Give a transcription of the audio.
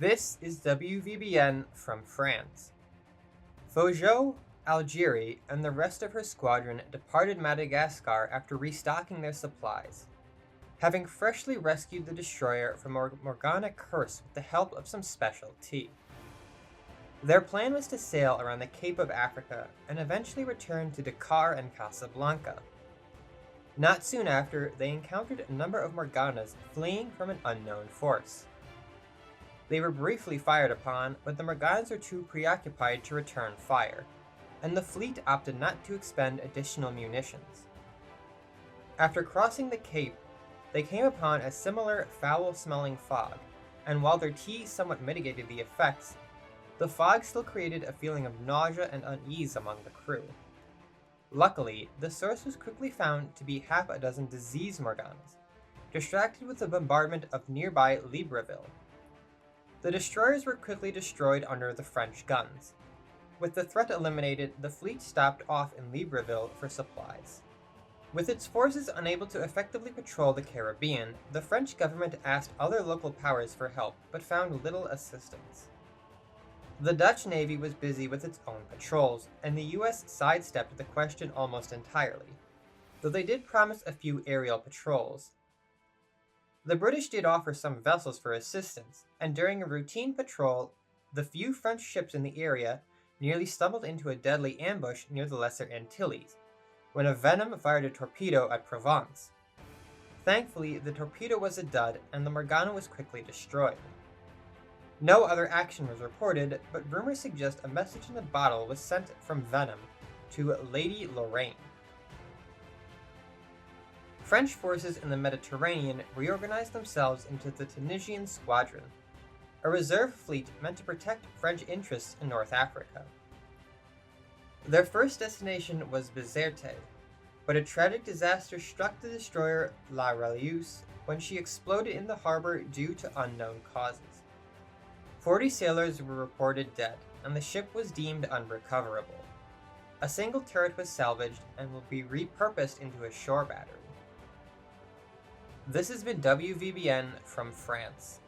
This is WVBN from France. Fojo, Algieri, and the rest of her squadron departed Madagascar after restocking their supplies, having freshly rescued the destroyer from Morgana Curse with the help of some special tea. Their plan was to sail around the Cape of Africa and eventually return to Dakar and Casablanca. Not soon after, they encountered a number of Morganas fleeing from an unknown force. They were briefly fired upon, but the Morganas were too preoccupied to return fire, and the fleet opted not to expend additional munitions. After crossing the Cape, they came upon a similar foul-smelling fog, and while their tea somewhat mitigated the effects, the fog still created a feeling of nausea and unease among the crew. Luckily, the source was quickly found to be half a dozen diseased Morganas, distracted with the bombardment of nearby Libreville. The destroyers were quickly destroyed under the French guns. With the threat eliminated, the fleet stopped off in Libreville for supplies. With its forces unable to effectively patrol the Caribbean, the French government asked other local powers for help, but found little assistance. The Dutch Navy was busy with its own patrols, and the US sidestepped the question almost entirely, though they did promise a few aerial patrols. The British did offer some vessels for assistance, and during a routine patrol, the few French ships in the area nearly stumbled into a deadly ambush near the Lesser Antilles, when a Venom fired a torpedo at Provence. Thankfully, the torpedo was a dud, and the Morgana was quickly destroyed. No other action was reported, but rumors suggest a message in a bottle was sent from Venom to Lady Lorraine. French forces in the Mediterranean reorganized themselves into the Tunisian Squadron, a reserve fleet meant to protect French interests in North Africa. Their first destination was Bizerte, but a tragic disaster struck the destroyer La Religieuse when she exploded in the harbor due to unknown causes. 40 sailors were reported dead, and the ship was deemed unrecoverable. A single turret was salvaged and will be repurposed into a shore battery. This has been WVBN from France.